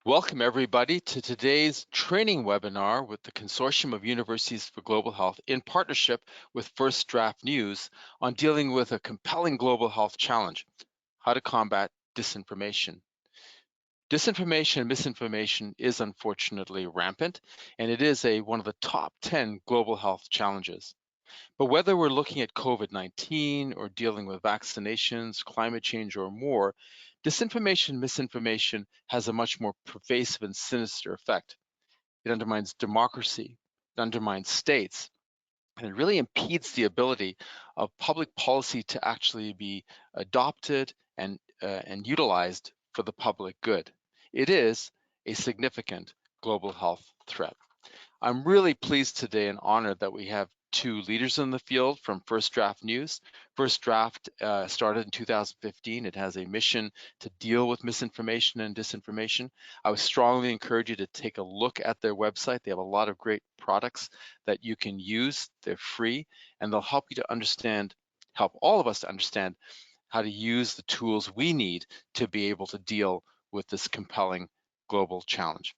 Welcome everybody to today's training webinar with the Consortium of Universities for Global Health in partnership with First Draft News on dealing with a compelling global health challenge, how to combat disinformation. Disinformation and misinformation is unfortunately rampant, and it is one of the top 10 global health challenges. But whether we're looking at COVID-19 or dealing with vaccinations, climate change, or more, disinformation, misinformation has a much more pervasive and sinister effect. It undermines democracy, it undermines states, and it really impedes the ability of public policy to actually be adopted and utilized for the public good. It is a significant global health threat. I'm really pleased today and honored that we have two leaders in the field from First Draft News. First Draft started in 2015. It has a mission to deal with misinformation and disinformation. I would strongly encourage you to take a look at their website. They have a lot of great products that you can use. They're free, and they'll help you to understand, help all of us to understand how to use the tools we need to be able to deal with this compelling global challenge.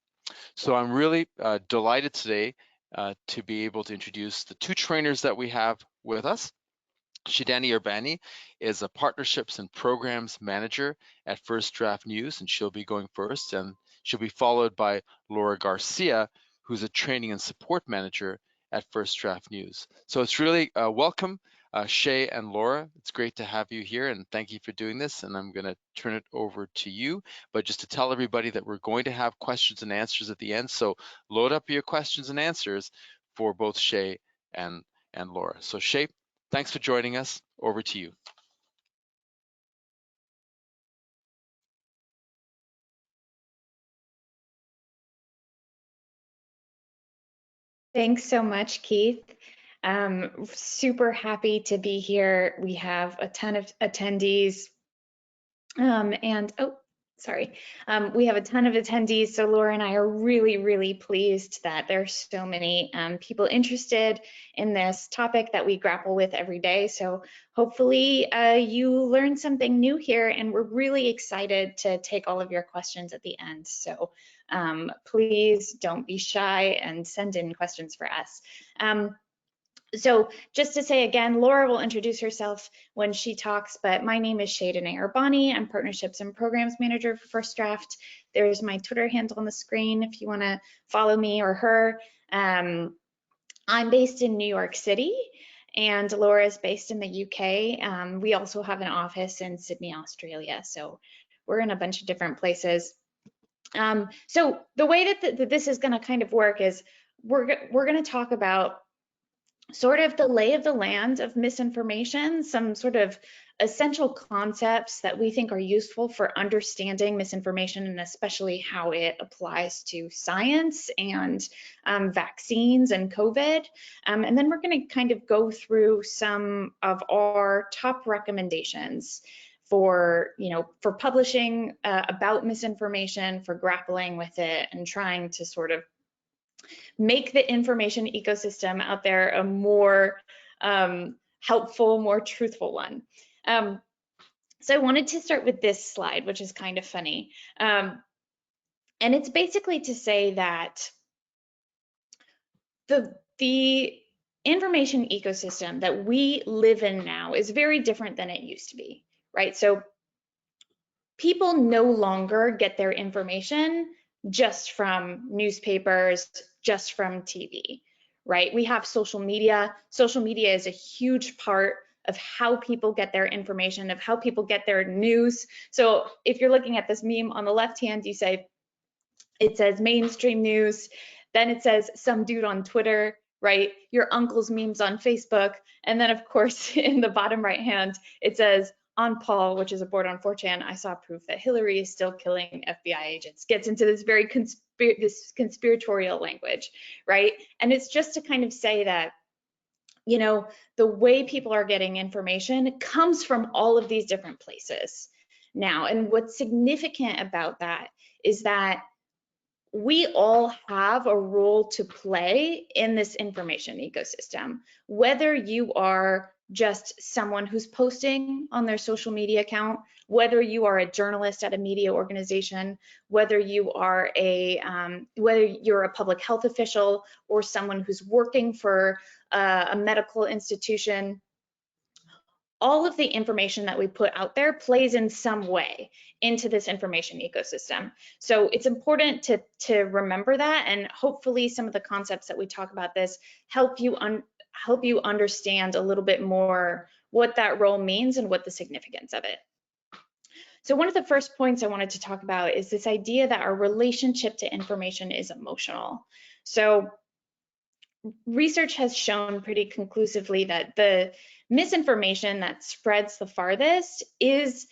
So I'm really delighted today to be able to introduce the two trainers that we have with us. Shaydanay Urbani is a partnerships and programs manager at First Draft News, and she'll be going first, and she'll be followed by Laura Garcia, who's a training and support manager at First Draft News. So it's really welcome, Shay and Laura. It's great to have you here, and thank you for doing this, and I'm going to turn it over to you. But just to tell everybody that we're going to have questions and answers at the end, so load up your questions and answers for both Shay and Laura. So Shay, thanks for joining us. Over to you. Thanks so much, Keith. Super happy to be here. We have a ton of attendees we have a ton of attendees. So Laura and I are really, really pleased that there's so many people interested in this topic that we grapple with every day. So hopefully you learned something new here, and we're really excited to take all of your questions at the end. So please don't be shy and send in questions for us. So just to say again, Laura will introduce herself when she talks, but my name is Shaydanay Urbani. I'm Partnerships and Programs Manager for First Draft. There's my Twitter handle on the screen if you want to follow me or her. I'm based in New York City, and Laura is based in the UK. We also have an office in Sydney, Australia, so we're in a bunch of different places. So the way that this is going to kind of work is we're going to talk about sort of the lay of the land of misinformation, some sort of essential concepts that we think are useful for understanding misinformation, and especially how it applies to science and vaccines and COVID. And then we're going to kind of go through some of our top recommendations for publishing about misinformation, for grappling with it, and trying to sort of make the information ecosystem out there a more helpful, more truthful one. So I wanted to start with this slide, which is kind of funny. And it's basically to say that the information ecosystem that we live in now is very different than it used to be, right? So people no longer get their information just from newspapers, just from TV, right? We have social media. Social media is a huge part of how people get their information, of how people get their news. So if you're looking at this meme on the left hand, it says mainstream news, then it says some dude on Twitter, right? Your uncle's memes on Facebook. And then of course, in the bottom right hand, it says on Paul, which is a board on 4chan, I saw proof that Hillary is still killing FBI agents. Gets into this very conspiratorial language, right? And it's just to kind of say that, you know, the way people are getting information comes from all of these different places now. And what's significant about that is that we all have a role to play in this information ecosystem, whether you are just someone who's posting on their social media account, whether you are a journalist at a media organization, whether you are whether you're a public health official or someone who's working for a medical institution. All of the information that we put out there plays in some way into this information ecosystem. So it's important to remember that, and hopefully some of the concepts that we talk about this help you understand a little bit more what that role means and what the significance of it. So one of the first points I wanted to talk about is this idea that our relationship to information is emotional. So research has shown pretty conclusively that the misinformation that spreads the farthest is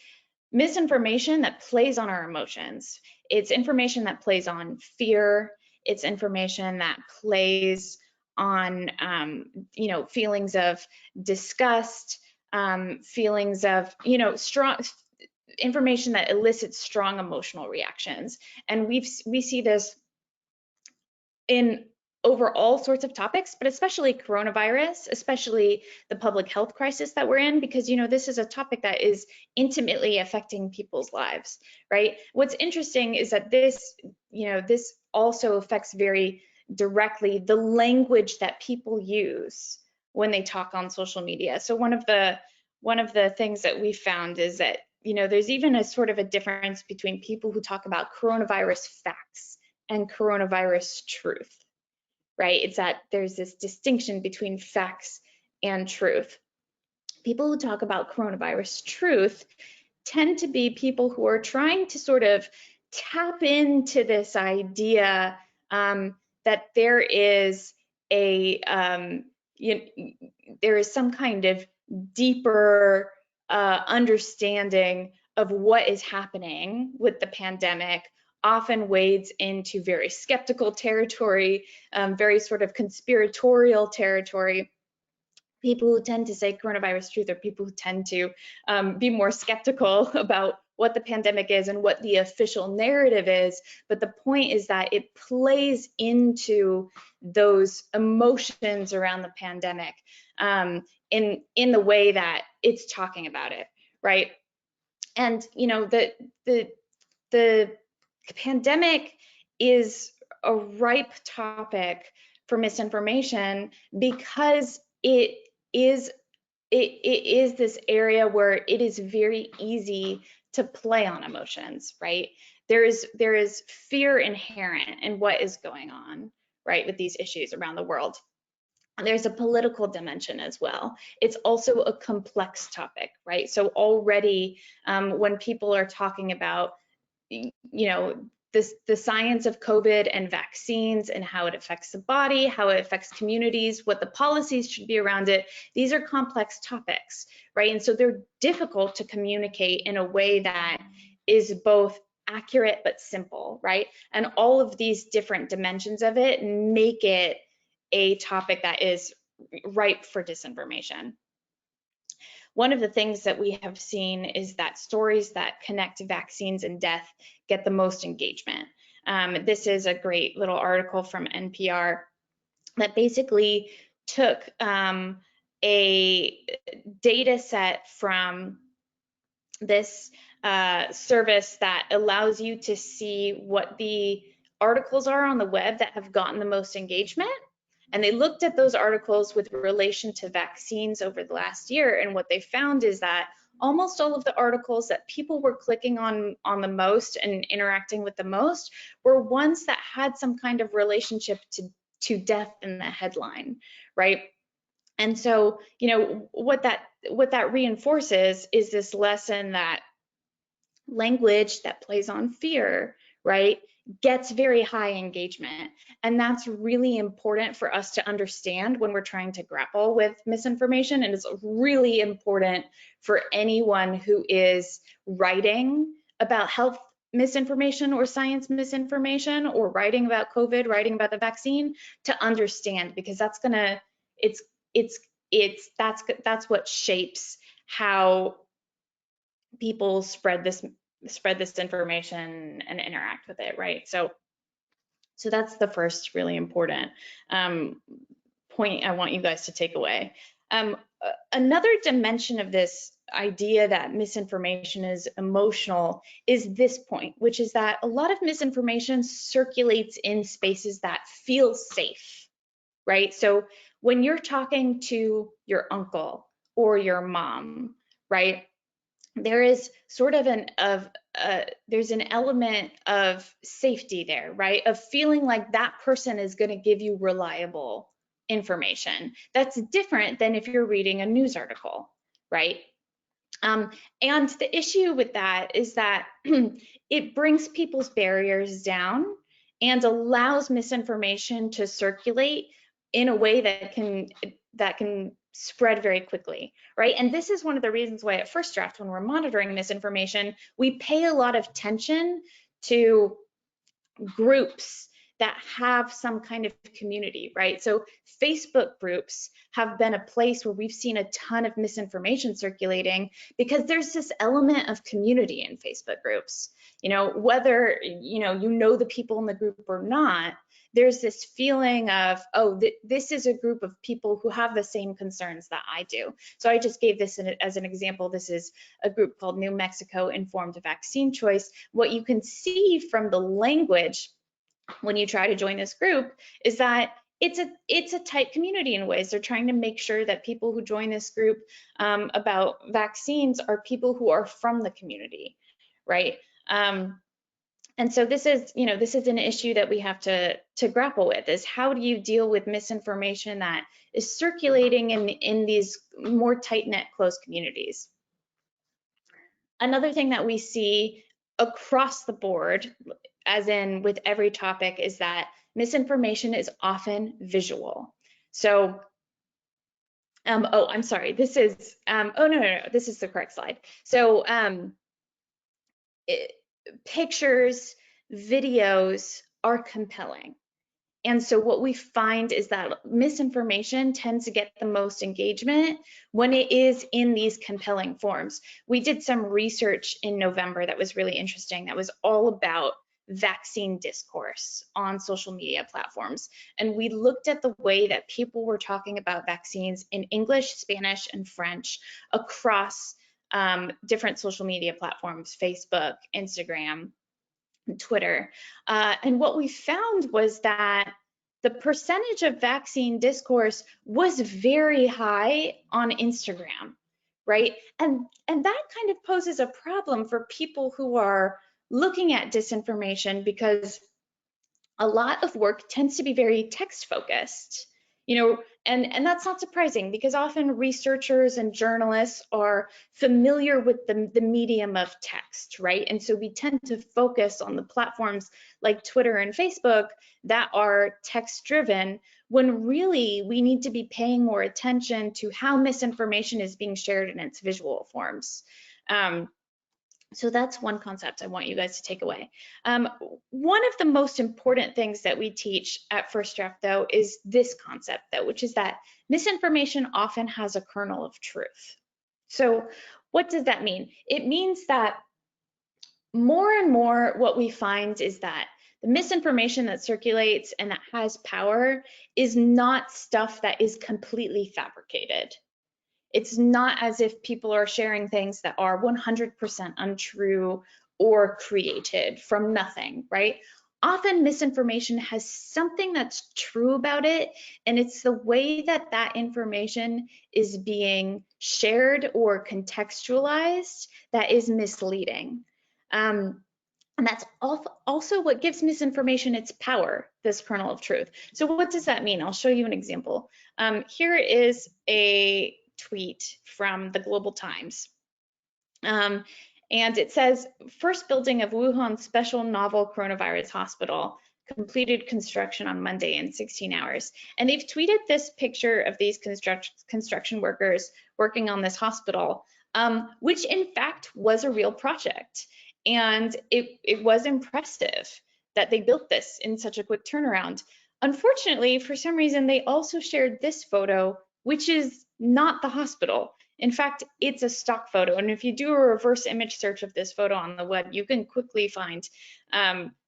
misinformation that plays on our emotions. It's information that plays on fear. It's information that plays on, feelings of disgust, feelings of, strong information that elicits strong emotional reactions. And we see this in over all sorts of topics, but especially coronavirus, especially the public health crisis that we're in, because this is a topic that is intimately affecting people's lives, right? What's interesting is that this also affects very directly the language that people use when they talk on social media. So one of the things that we found is that there's even a sort of a difference between people who talk about coronavirus facts and coronavirus truth, right? It's that there's this distinction between facts and truth. People who talk about coronavirus truth tend to be people who are trying to sort of tap into this idea that there is there is some kind of deeper understanding of what is happening with the pandemic, often wades into very skeptical territory, very sort of conspiratorial territory. People who tend to say coronavirus truth are people who tend to be more skeptical about what the pandemic is and what the official narrative is. But the point is that it plays into those emotions around the pandemic in the way that it's talking about it, right? And the pandemic is a ripe topic for misinformation because it is this area where it is very easy to play on emotions, right? There is fear inherent in what is going on, right, with these issues around the world. There's a political dimension as well. It's also a complex topic, right? So already when people are talking about, the science of COVID and vaccines and how it affects the body, how it affects communities, what the policies should be around it, these are complex topics, right? And so they're difficult to communicate in a way that is both accurate but simple, right? And all of these different dimensions of it make it a topic that is ripe for disinformation. One of the things that we have seen is that stories that connect vaccines and death get the most engagement. This is a great little article from NPR that basically took a data set from this service that allows you to see what the articles are on the web that have gotten the most engagement. And they looked at those articles with relation to vaccines over the last year. And what they found is that almost all of the articles that people were clicking on the most and interacting with the most were ones that had some kind of relationship to death in the headline, right? And so, what that reinforces is this lesson that language that plays on fear, right, gets very high engagement. And that's really important for us to understand when we're trying to grapple with misinformation. And it's really important for anyone who is writing about health misinformation or science misinformation or writing about COVID, writing about the vaccine, to understand, because that's gonna, that's what shapes how people spread this information and interact with it, right? So that's the first really important point I want you guys to take away. Another dimension of this idea that misinformation is emotional is this point, which is that a lot of misinformation circulates in spaces that feel safe, right? So when you're talking to your uncle or your mom, right, there is sort of there's an element of safety there, right? Of feeling like that person is going to give you reliable information. That's different than if you're reading a news article, right? And the issue with that is that it brings people's barriers down and allows misinformation to circulate in a way that can spread very quickly, right? And this is one of the reasons why at First Draft, when we're monitoring misinformation, we pay a lot of attention to groups that have some kind of community, right? So Facebook groups have been a place where we've seen a ton of misinformation circulating because there's this element of community in Facebook groups. You know, whether you know the people in the group or not, there's this feeling of, oh, this is a group of people who have the same concerns that I do. So I just gave this as an example. This is a group called New Mexico Informed Vaccine Choice. What you can see from the language when you try to join this group is that it's a tight community in ways. They're trying to make sure that people who join this group about vaccines are people who are from the community, right? And so this is an issue that we have to grapple with, is how do you deal with misinformation that is circulating in these more tight-knit, close communities? Another thing that we see across the board, as in with every topic, is that misinformation is often visual. So, oh, I'm sorry, this is, oh, no, this is the correct slide. So, pictures, videos are compelling. And so what we find is that misinformation tends to get the most engagement when it is in these compelling forms. We did some research in November that was really interesting, that was all about vaccine discourse on social media platforms. And we looked at the way that people were talking about vaccines in English, Spanish, and French across different social media platforms, Facebook, Instagram, Twitter. And what we found was that the percentage of vaccine discourse was very high on Instagram, right? And that kind of poses a problem for people who are looking at disinformation, because a lot of work tends to be very text focused, and that's not surprising, because often researchers and journalists are familiar with the medium of text, right? And so we tend to focus on the platforms like Twitter and Facebook that are text driven, when really we need to be paying more attention to how misinformation is being shared in its visual forms. So that's one concept I want you guys to take away. One of the most important things that we teach at First Draft, though, is this concept, though, which is that misinformation often has a kernel of truth. So what does that mean? It means that more and more what we find is that the misinformation that circulates and that has power is not stuff that is completely fabricated. It's not as if people are sharing things that are 100% untrue or created from nothing, right? Often misinformation has something that's true about it, and it's the way that that information is being shared or contextualized that is misleading. And that's also what gives misinformation its power, this kernel of truth. So what does that mean? I'll show you an example. Here is a tweet from the Global Times. And it says, first building of Wuhan special novel coronavirus hospital, completed construction on Monday in 16 hours. And they've tweeted this picture of these construction workers working on this hospital, which in fact was a real project. And it was impressive that they built this in such a quick turnaround. Unfortunately, for some reason, they also shared this photo, which is not the hospital. In fact, it's a stock photo. And if you do a reverse image search of this photo on the web, you can quickly find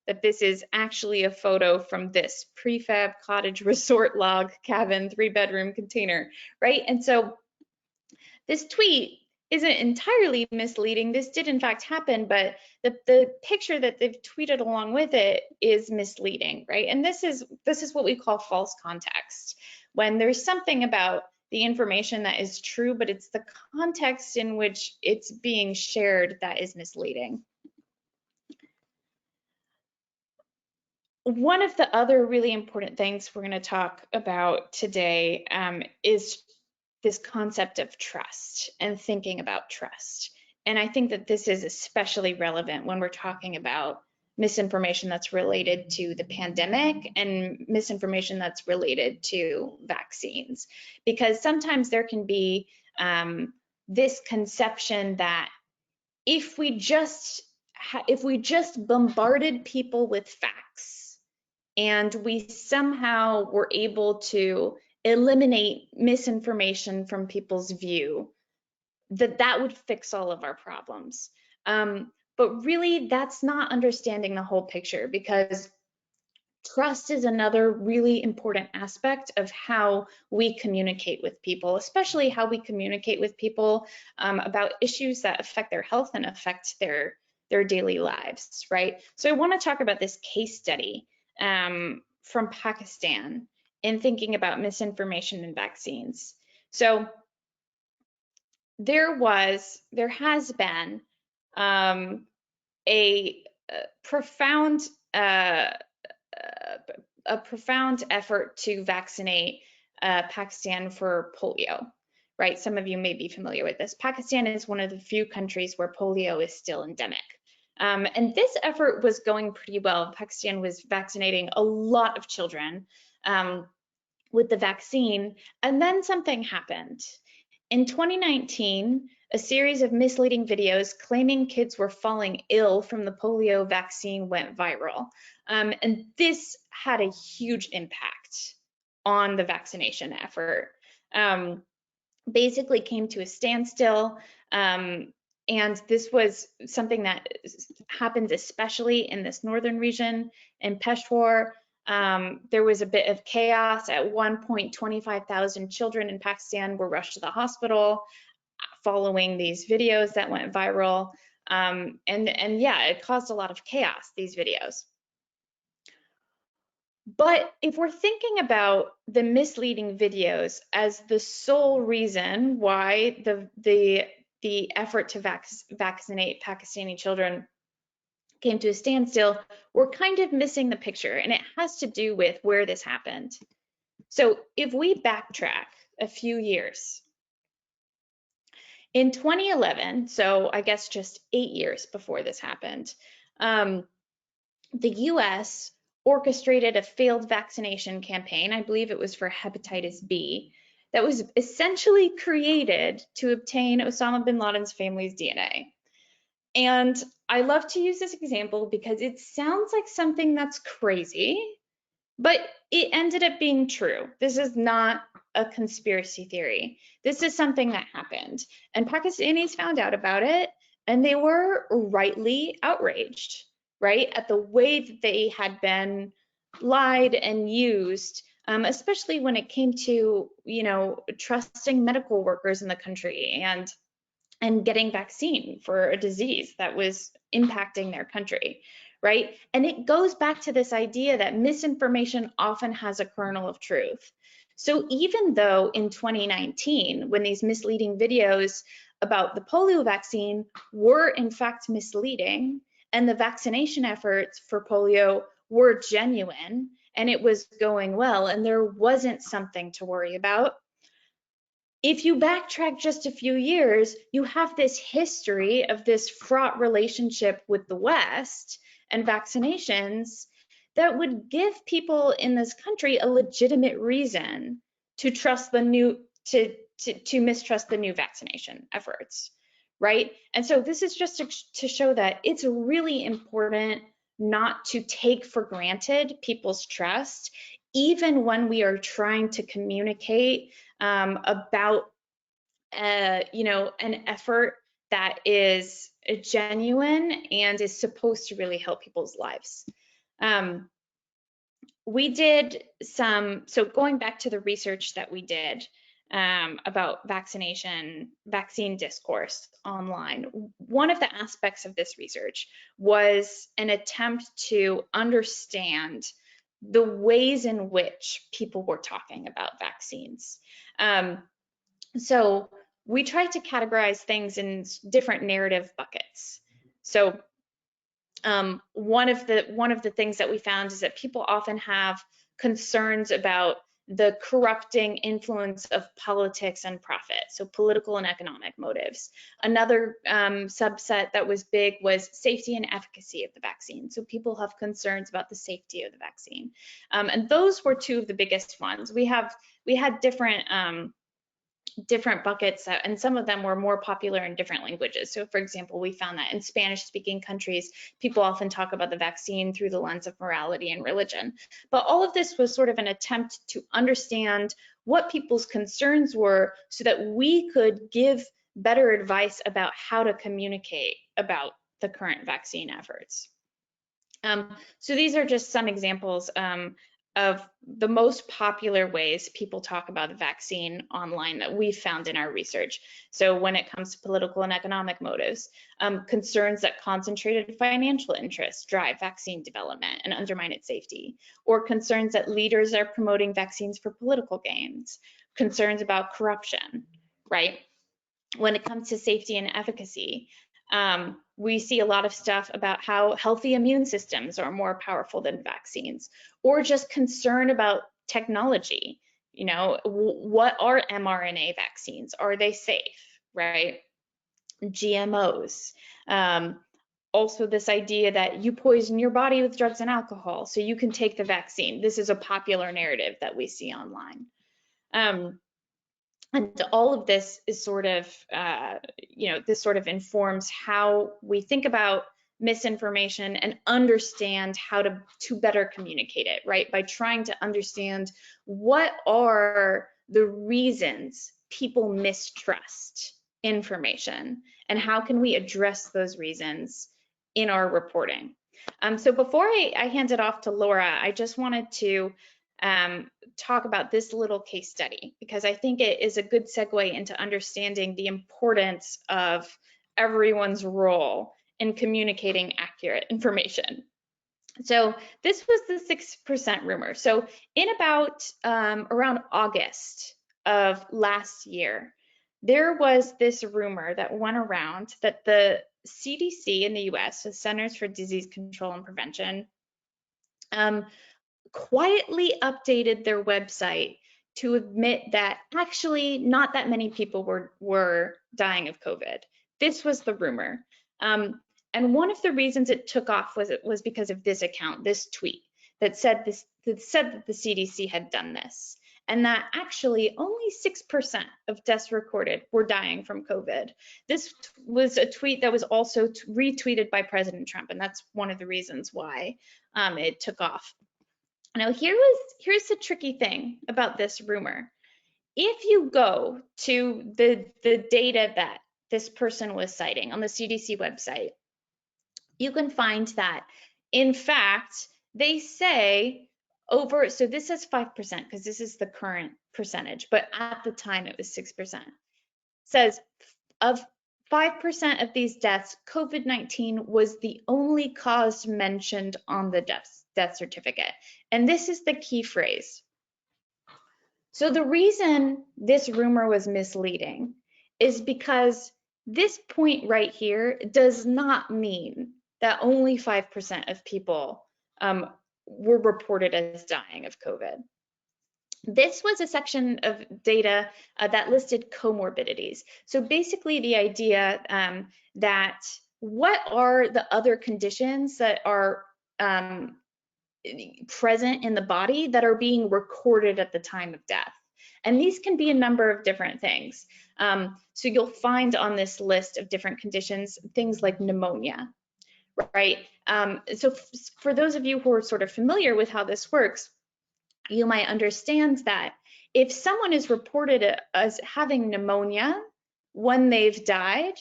that this is actually a photo from this prefab cottage resort log cabin 3-bedroom container, right? And so this tweet isn't entirely misleading. This did in fact happen, but the picture that they've tweeted along with it is misleading, right? And this is what we call false context. When there's something about the information that is true, but it's the context in which it's being shared that is misleading. One of the other really important things we're going to talk about today is this concept of trust and thinking about trust. And I think that this is especially relevant when we're talking about misinformation that's related to the pandemic and misinformation that's related to vaccines. Because sometimes there can be this conception that if we just bombarded people with facts and we somehow were able to eliminate misinformation from people's view, that would fix all of our problems. But really, that's not understanding the whole picture, because trust is another really important aspect of how we communicate with people, especially how we communicate with people about issues that affect their health and affect their daily lives, right? So I want to talk about this case study from Pakistan in thinking about misinformation and vaccines. So there has been a profound a profound effort to vaccinate Pakistan for polio, right? Some of you may be familiar with this. Pakistan is one of the few countries where polio is still endemic. And this effort was going pretty well. Pakistan was vaccinating a lot of children with the vaccine, and then something happened. In 2019, a series of misleading videos claiming kids were falling ill from the polio vaccine went viral. And this had a huge impact on the vaccination effort. Basically came to a standstill. And this was something that happens especially in this northern region in Peshawar. There was a bit of chaos. At one point, 25,000 children in Pakistan were rushed to the hospital following these videos that went viral. And yeah, it caused a lot of chaos, these videos. But if we're thinking about the misleading videos as the sole reason why the effort to vaccinate Pakistani children came to a standstill, we're kind of missing the picture, and it has to do with where this happened. So if we backtrack a few years, in 2011, so I guess just 8 years before this happened, the US orchestrated a failed vaccination campaign. I believe it was for hepatitis B, that was essentially created to obtain Osama bin Laden's family's DNA. And I love to use this example because it sounds like something that's crazy, but it ended up being true. This is not a conspiracy theory. This is something that happened. And Pakistanis found out about it, and they were rightly outraged, right, at the way that they had been lied and used, especially when it came to, trusting medical workers in the country and getting vaccine for a disease that was impacting their country, right? And it goes back to this idea that misinformation often has a kernel of truth. So even though in 2019, when these misleading videos about the polio vaccine were in fact misleading, and the vaccination efforts for polio were genuine, and it was going well, and there wasn't something to worry about, if you backtrack just a few years, you have this history of this fraught relationship with the West and vaccinations that would give people in this country a legitimate reason to trust the new, to mistrust the new vaccination efforts, right? And so this is just to show that it's really important not to take for granted people's trust, even when we are trying to communicate about an effort that is genuine and is supposed to really help people's lives. We did so going back to the research that we did about vaccine discourse online, one of the aspects of this research was an attempt to understand the ways in which people were talking about vaccines. So we tried to categorize things in different narrative buckets. So one of the things that we found is that people often have concerns about the corrupting influence of politics and profit, so political and economic motives. Another subset that was big was safety and efficacy of the vaccine. So people have concerns about the safety of the vaccine, and those were two of the biggest ones. We had different buckets, and some of them were more popular in different languages. So for example, we found that in Spanish speaking countries, people often talk about the vaccine through the lens of morality and religion. But all of this was sort of an attempt to understand what people's concerns were so that we could give better advice about how to communicate about the current vaccine efforts. So these are just some examples of the most popular ways people talk about the vaccine online that we've found in our research. So when it comes to political and economic motives, concerns that concentrated financial interests drive vaccine development and undermine its safety, or concerns that leaders are promoting vaccines for political gains, concerns about corruption, right? When it comes to safety and efficacy, we see a lot of stuff about how healthy immune systems are more powerful than vaccines, or just concern about technology. You know, what are mRNA vaccines? Are they safe, right? GMOs. Also this idea that you poison your body with drugs and alcohol so you can take the vaccine. This is a popular narrative that we see online. And all of this is sort of, this sort of informs how we think about misinformation and understand how to better communicate it, right? By trying to understand what are the reasons people mistrust information and how can we address those reasons in our reporting. So before I hand it off to Laura, I just wanted to talk about this little case study because I think it is a good segue into understanding the importance of everyone's role in communicating accurate information. So this was the 6% rumor. So in about around August of last year, there was this rumor that went around that the CDC in the US, the Centers for Disease Control and Prevention, quietly updated their website to admit that actually not that many people were dying of COVID. This was the rumor. And one of the reasons it took off was because of this account, this tweet that said that the CDC had done this, and that actually only 6% of deaths recorded were dying from COVID. This was a tweet that was also retweeted by President Trump, and that's one of the reasons why it took off. Now, here's the tricky thing about this rumor. If you go to the data that this person was citing on the CDC website, you can find that, in fact, they say so this is 5% because this is the current percentage, but at the time it was 6%. Says of 5% of these deaths, COVID-19 was the only cause mentioned on the death certificate. And this is the key phrase. So the reason this rumor was misleading is because this point right here does not mean that only 5% of people were reported as dying of COVID. This was a section of data that listed comorbidities. So basically the idea that what are the other conditions that are present in the body that are being recorded at the time of death. And these can be a number of different things. So you'll find on this list of different conditions, things like pneumonia, right? So for those of you who are sort of familiar with how this works, you might understand that if someone is reported as having pneumonia when they've died,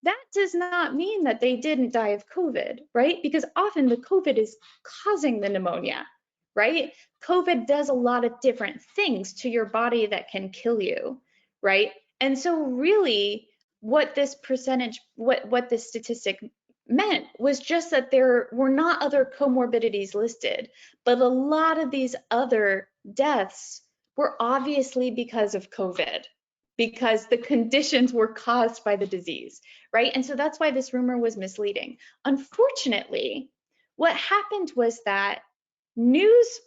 that does not mean that they didn't die of COVID, right? Because often the COVID is causing the pneumonia, right? COVID does a lot of different things to your body that can kill you, right? And so really what this percentage, what this statistic meant was just that there were not other comorbidities listed, but a lot of these other deaths were obviously because of COVID, because the conditions were caused by the disease, right? And so that's why this rumor was misleading. Unfortunately, what happened was that news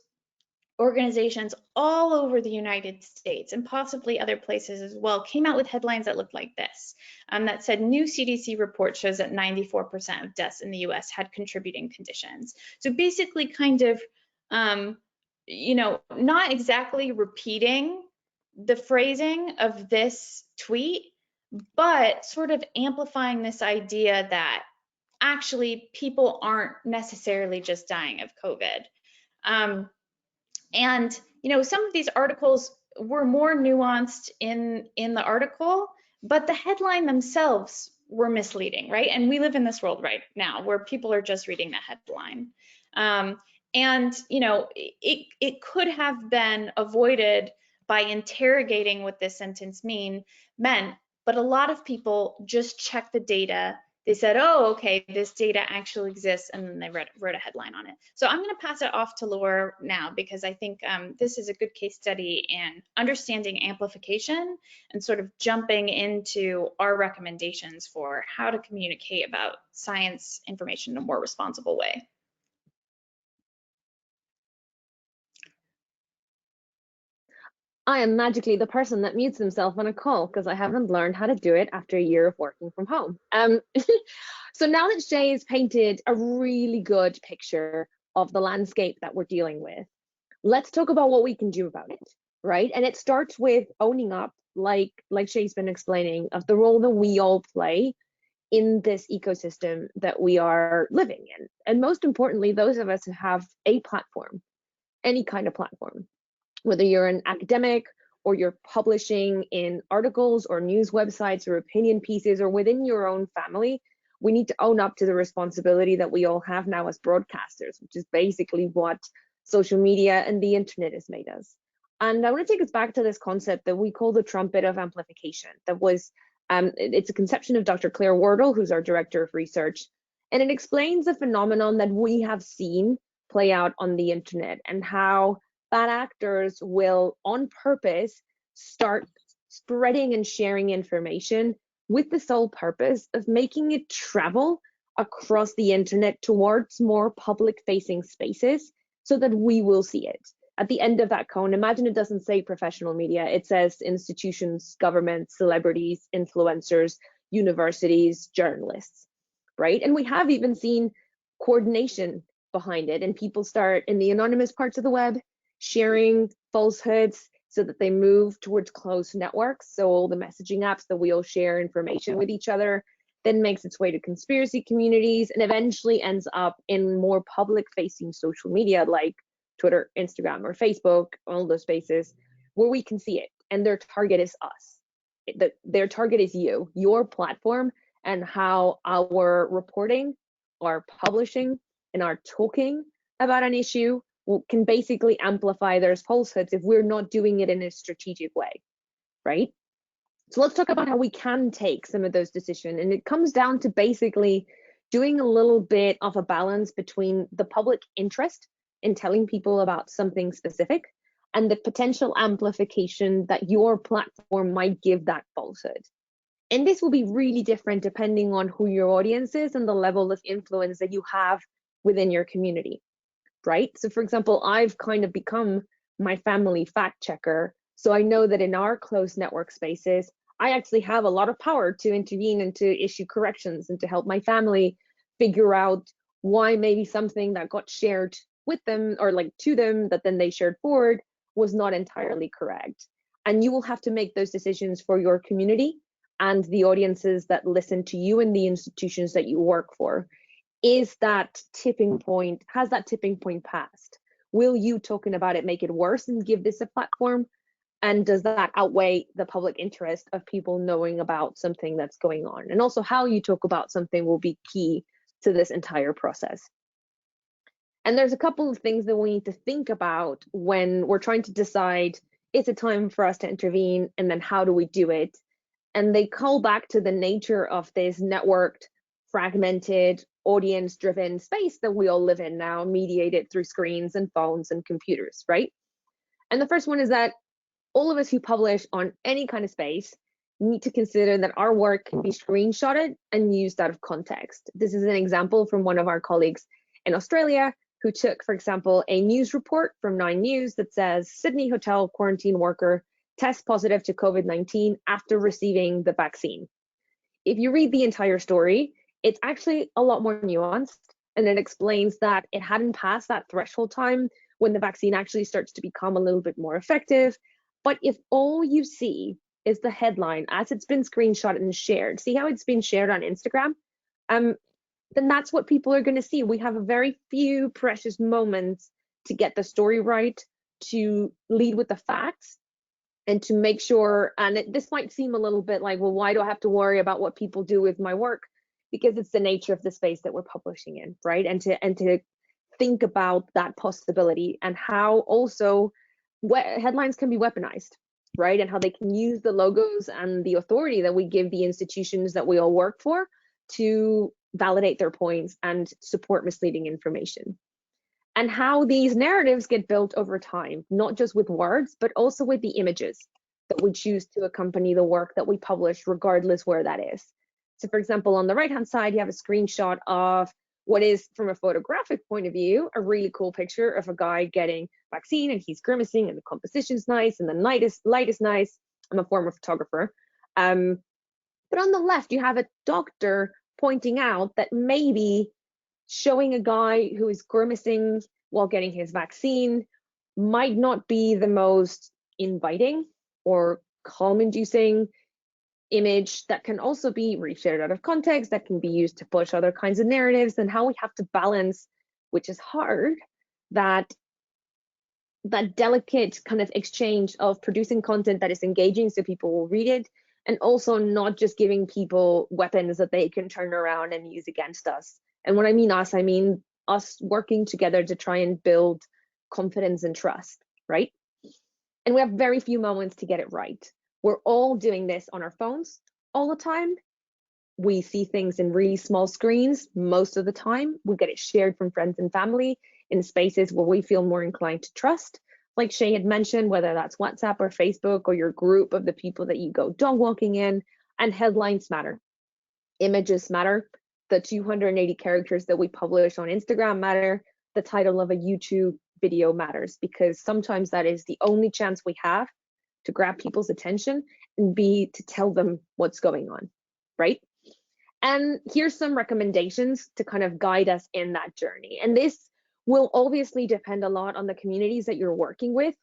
organizations all over the United States and possibly other places as well came out with headlines that looked like this, that said new CDC report shows that 94% of deaths in the US had contributing conditions. So basically kind of, not exactly repeating the phrasing of this tweet, but sort of amplifying this idea that actually people aren't necessarily just dying of COVID. And some of these articles were more nuanced in the article, but the headline themselves were misleading, right? And we live in this world right now where people are just reading the headline. And it could have been avoided by interrogating what this sentence meant, but a lot of people just checked the data. They said, oh, okay, this data actually exists, and then they wrote a headline on it. So I'm going to pass it off to Laura now, because I think this is a good case study in understanding amplification and sort of jumping into our recommendations for how to communicate about science information in a more responsible way. I am magically the person that mutes himself on a call because I haven't learned how to do it after a year of working from home. So now that Shay has painted a really good picture of the landscape that we're dealing with, let's talk about what we can do about it, right? And it starts with owning up, like Shay's been explaining, of the role that we all play in this ecosystem that we are living in. And most importantly, those of us who have a platform, any kind of platform, whether you're an academic or you're publishing in articles or news websites or opinion pieces or within your own family, we need to own up to the responsibility that we all have now as broadcasters, which is basically what social media and the internet has made us. And I want to take us back to this concept that we call the trumpet of amplification. That was, it's a conception of Dr. Claire Wardle, who's our director of research, and it explains a phenomenon that we have seen play out on the internet and how bad actors will, on purpose, start spreading and sharing information with the sole purpose of making it travel across the internet towards more public-facing spaces so that we will see it. At the end of that cone, imagine it doesn't say professional media, it says institutions, governments, celebrities, influencers, universities, journalists, right? And we have even seen coordination behind it, and people start in the anonymous parts of the web sharing falsehoods so that they move towards closed networks. So all the messaging apps that we all share information with each other then makes its way to conspiracy communities and eventually ends up in more public-facing social media like Twitter, Instagram, or Facebook, all those spaces where we can see it. And their target is us. Their target is you, your platform, and how our reporting, our publishing, and our talking about an issue can basically amplify their falsehoods if we're not doing it in a strategic way, right? So let's talk about how we can take some of those decisions. And it comes down to basically doing a little bit of a balance between the public interest in telling people about something specific and the potential amplification that your platform might give that falsehood. And this will be really different depending on who your audience is and the level of influence that you have within your community. Right? So for example, I've kind of become my family fact checker. So I know that in our closed network spaces, I actually have a lot of power to intervene and to issue corrections and to help my family figure out why maybe something that got shared with them or like to them that then they shared forward was not entirely correct. And you will have to make those decisions for your community and the audiences that listen to you and the institutions that you work for. Is that tipping point, has that tipping point passed? Will you talking about it make it worse and give this a platform? And does that outweigh the public interest of people knowing about something that's going on? And also how you talk about something will be key to this entire process. And there's a couple of things that we need to think about when we're trying to decide, is it time for us to intervene? And then how do we do it? And they call back to the nature of this networked, fragmented, audience-driven space that we all live in now, mediated through screens and phones and computers, right? And the first one is that all of us who publish on any kind of space need to consider that our work can be screenshotted and used out of context. This is an example from one of our colleagues in Australia who took, for example, a news report from 9 News that says Sydney hotel quarantine worker tests positive to COVID-19 after receiving the vaccine. If you read the entire story, it's actually a lot more nuanced, and it explains that it hadn't passed that threshold time when the vaccine actually starts to become a little bit more effective. But if all you see is the headline as it's been screenshotted and shared, see how it's been shared on Instagram? Then that's what people are going to see. We have a very few precious moments to get the story right, to lead with the facts, and to make sure, and this might seem a little bit like, well, why do I have to worry about what people do with my work? Because it's the nature of the space that we're publishing in, right? And to think about that possibility and how also headlines can be weaponized, right? And how they can use the logos and the authority that we give the institutions that we all work for to validate their points and support misleading information. And how these narratives get built over time, not just with words, but also with the images that we choose to accompany the work that we publish, regardless where that is. So for example, on the right-hand side, you have a screenshot of what is, from a photographic point of view, a really cool picture of a guy getting vaccine, and he's grimacing, and the composition's nice, and the light is nice. I'm a former photographer. But on the left, you have a doctor pointing out that maybe showing a guy who is grimacing while getting his vaccine might not be the most inviting or calm-inducing image, that can also be reshared out of context, that can be used to push other kinds of narratives, and how we have to balance, which is hard, that delicate kind of exchange of producing content that is engaging so people will read it, and also not just giving people weapons that they can turn around and use against us. And when I mean us, I mean us working together to try and build confidence and trust, right? And we have very few moments to get it right. We're all doing this on our phones all the time. We see things in really small screens most of the time. We get it shared from friends and family in spaces where we feel more inclined to trust. Like Shay had mentioned, whether that's WhatsApp or Facebook or your group of the people that you go dog walking in, and headlines matter. Images matter. The 280 characters that we publish on Instagram matter. The title of a YouTube video matters, because sometimes that is the only chance we have to grab people's attention and to tell them what's going on, right? And here's some recommendations to kind of guide us in that journey. And this will obviously depend a lot on the communities that you're working with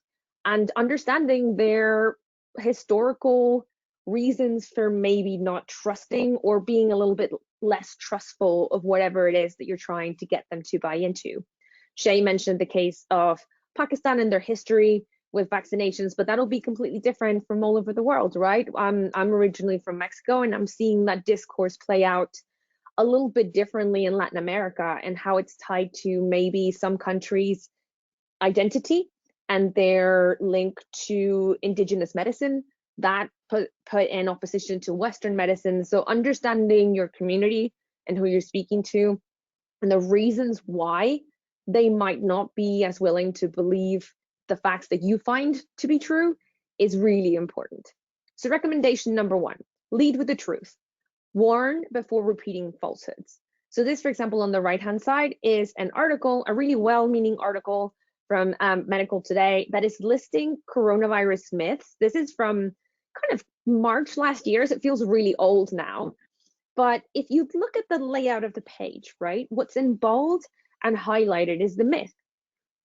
and understanding their historical reasons for maybe not trusting or being a little bit less trustful of whatever it is that you're trying to get them to buy into. Shay mentioned the case of Pakistan and their history with vaccinations, but that'll be completely different from all over the world, right? I'm originally from Mexico, and I'm seeing that discourse play out a little bit differently in Latin America, and how it's tied to maybe some countries' identity and their link to indigenous medicine that put in opposition to Western medicine. So understanding your community and who you're speaking to and the reasons why they might not be as willing to believe the facts that you find to be true is really important. So recommendation number 1, lead with the truth. Warn before repeating falsehoods. So this, for example, on the right-hand side is an article, a really well-meaning article from Medical Today that is listing coronavirus myths. This is from kind of March last year, so it feels really old now. But if you look at the layout of the page, right, what's in bold and highlighted is the myth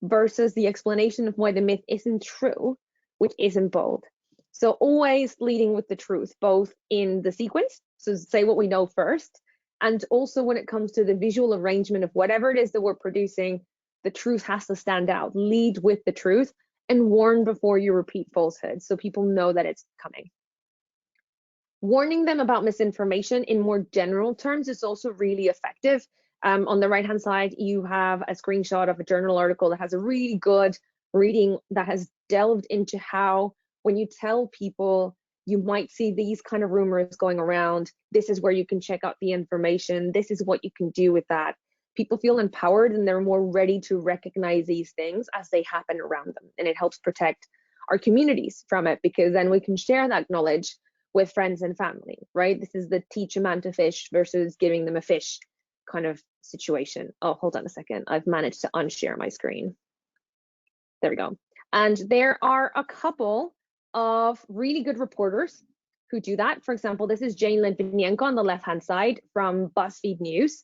versus the explanation of why the myth isn't true, which isn't bold. So always leading with the truth, both in the sequence, so say what we know first, and also when it comes to the visual arrangement of whatever it is that we're producing, the truth has to stand out. Lead with the truth and warn before you repeat falsehoods so people know that it's coming. Warning them about misinformation in more general terms is also really effective. On the right-hand side, you have a screenshot of a journal article that has a really good reading that has delved into how when you tell people you might see these kind of rumors going around, this is where you can check out the information, this is what you can do with that. People feel empowered and they're more ready to recognize these things as they happen around them. And it helps protect our communities from it, because then we can share that knowledge with friends and family, right? This is the teach a man to fish versus giving them a fish kind of situation. Oh, hold on a second. I've managed to unshare my screen. There we go. And there are a couple of really good reporters who do that. For example, this is Jane Litvinenko on the left-hand side from BuzzFeed News.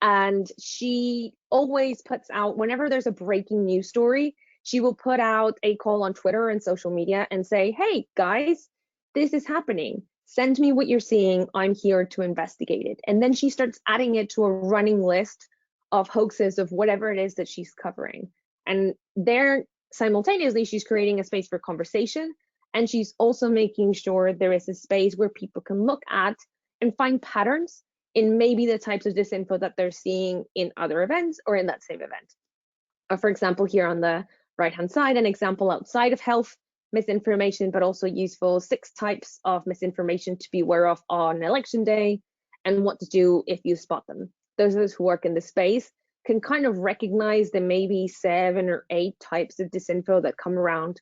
And she always puts out, whenever there's a breaking news story, she will put out a call on Twitter and social media and say, hey, guys, this is happening. Send me what you're seeing. I'm here to investigate it. And then she starts adding it to a running list of hoaxes of whatever it is that she's covering. And there, simultaneously, she's creating a space for conversation. And she's also making sure there is a space where people can look at and find patterns in maybe the types of disinfo that they're seeing in other events or in that same event. For example, here on the right-hand side, an example outside of health misinformation, but also useful 6 types of misinformation to be aware of on election day and what to do if you spot them. Those of us who work in the space can kind of recognize the maybe 7 or 8 types of disinfo that come around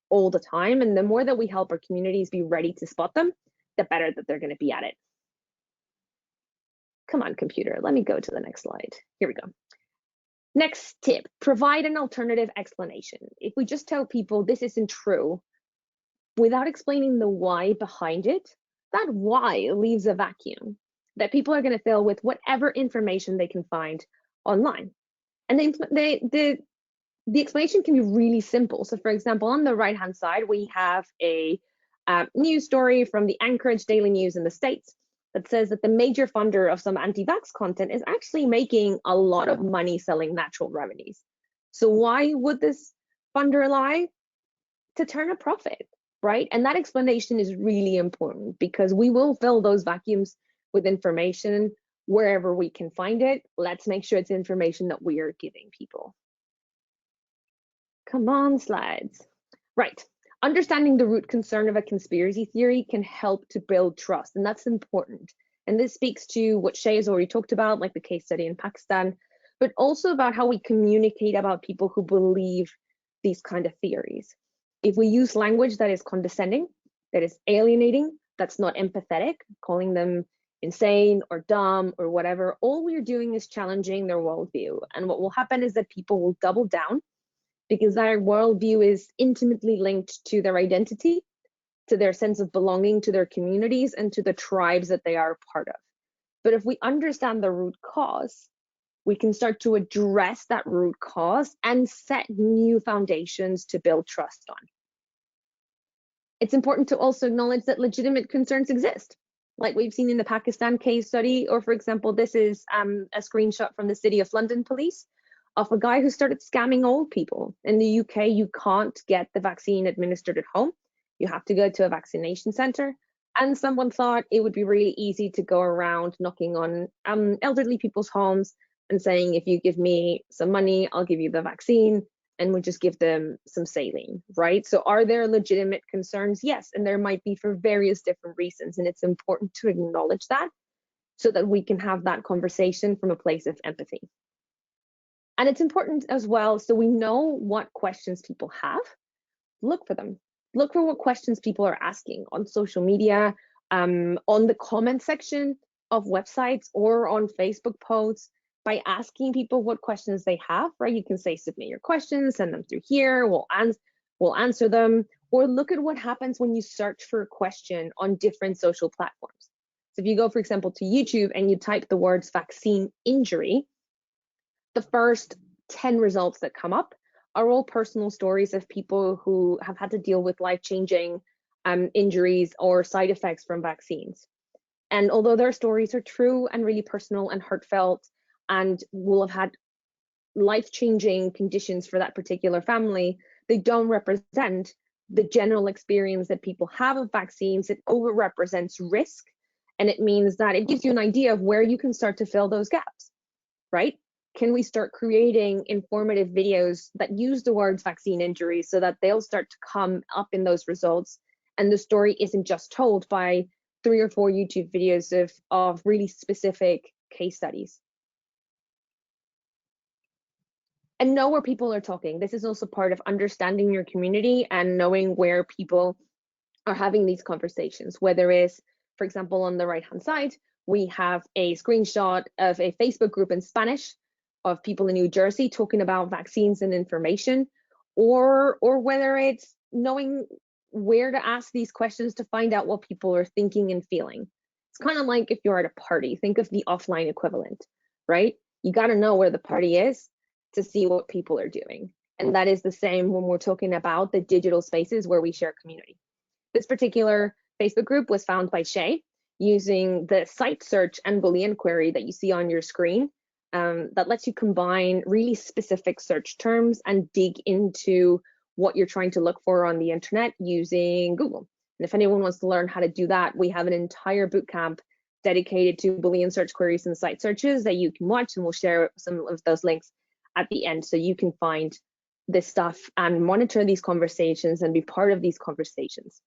all the time. And the more that we help our communities be ready to spot them, the better that they're going to be at it. Come on, computer, let me go to the next slide. Here we go. Next tip, provide an alternative explanation. If we just tell people this isn't true without explaining the why behind it, that why leaves a vacuum that people are going to fill with whatever information they can find online. And the explanation can be really simple. So for example, on the right-hand side, we have a news story from the Anchorage Daily News in the States that says that the major funder of some anti-vax content is actually making a lot of money selling natural remedies. So why would this funder lie? To turn a profit, right? And that explanation is really important because we will fill those vacuums with information wherever we can find it. Let's make sure it's information that we are giving people. Come on, slides. Right. Understanding the root concern of a conspiracy theory can help to build trust, and that's important. And this speaks to what Shay has already talked about, like the case study in Pakistan, but also about how we communicate about people who believe these kind of theories. If we use language that is condescending, that is alienating, that's not empathetic, calling them insane or dumb or whatever, all we're doing is challenging their worldview. And what will happen is that people will double down because their worldview is intimately linked to their identity, to their sense of belonging to their communities, and to the tribes that they are a part of. But if we understand the root cause, we can start to address that root cause and set new foundations to build trust on. It's important to also acknowledge that legitimate concerns exist, like we've seen in the Pakistan case study, or for example, this is a screenshot from the City of London police of a guy who started scamming old people. In the UK, you can't get the vaccine administered at home. You have to go to a vaccination center. And someone thought it would be really easy to go around knocking on elderly people's homes and saying, if you give me some money, I'll give you the vaccine, and would just give them some saline, right? So are there legitimate concerns? Yes, and there might be for various different reasons. And it's important to acknowledge that so that we can have that conversation from a place of empathy. And it's important as well, so we know what questions people have, look for them. Look for what questions people are asking on social media, on the comment section of websites or on Facebook posts. By asking people what questions they have, right? You can say, submit your questions, send them through here, we'll answer them. Or look at what happens when you search for a question on different social platforms. So if you go, for example, to YouTube and you type the words vaccine injury, the first 10 results that come up are all personal stories of people who have had to deal with life-changing injuries or side effects from vaccines. And although their stories are true and really personal and heartfelt and will have had life-changing conditions for that particular family, they don't represent the general experience that people have of vaccines. It overrepresents risk, and it means that it gives you an idea of where you can start to fill those gaps, right? Can we start creating informative videos that use the words vaccine injuries so that they'll start to come up in those results, and the story isn't just told by 3 or 4 YouTube videos of really specific case studies? And know where people are talking. This is also part of understanding your community and knowing where people are having these conversations, whether it's, for example, on the right-hand side, we have a screenshot of a Facebook group in Spanish of people in New Jersey talking about vaccines and information, or whether it's knowing where to ask these questions to find out what people are thinking and feeling. It's kind of like if you're at a party, think of the offline equivalent, right? You got to know where the party is to see what people are doing. And that is the same when we're talking about the digital spaces where we share community. This particular Facebook group was found by Shay using the site search and Boolean query that you see on your screen, that lets you combine really specific search terms and dig into what you're trying to look for on the internet using Google. And if anyone wants to learn how to do that, we have an entire bootcamp dedicated to Boolean search queries and site searches that you can watch, and we'll share some of those links at the end so you can find this stuff and monitor these conversations and be part of these conversations.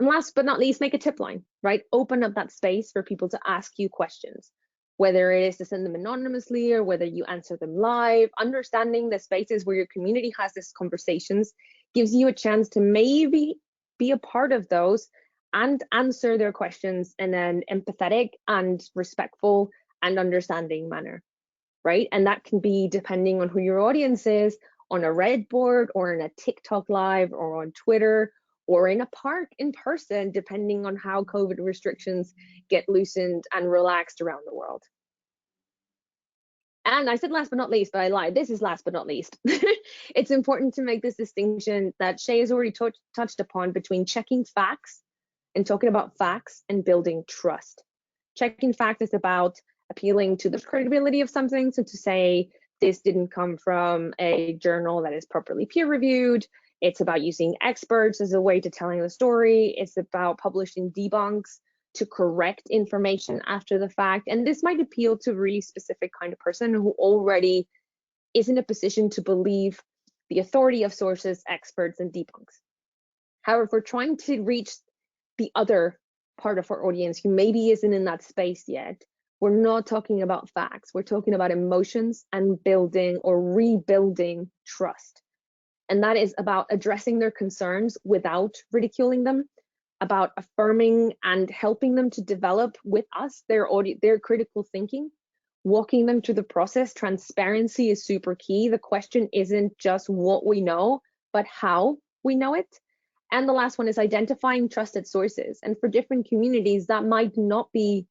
And last but not least, make a tip line, right? Open up that space for people to ask you questions, whether it is to send them anonymously or whether you answer them live. Understanding the spaces where your community has these conversations gives you a chance to maybe be a part of those and answer their questions in an empathetic and respectful and understanding manner, right? And that can be, depending on who your audience is, on a Reddit board or in a TikTok live or on Twitter or in a park in person, depending on how COVID restrictions get loosened and relaxed around the world. And I said last but not least, but I lied. This is last but not least. It's important to make this distinction that Shay has already touched upon between checking facts and talking about facts and building trust. Checking facts is about appealing to the credibility of something. So to say, this didn't come from a journal that is properly peer reviewed. It's about using experts as a way to telling the story. It's about publishing debunks to correct information after the fact. And this might appeal to a really specific kind of person who already is in a position to believe the authority of sources, experts, and debunks. However, if we're trying to reach the other part of our audience who maybe isn't in that space yet, we're not talking about facts. We're talking about emotions and building or rebuilding trust. And that is about addressing their concerns without ridiculing them, about affirming and helping them to develop with us their critical thinking, walking them through the process. Transparency is super key. The question isn't just what we know, but how we know it. And the last one is identifying trusted sources. And for different communities, that might not be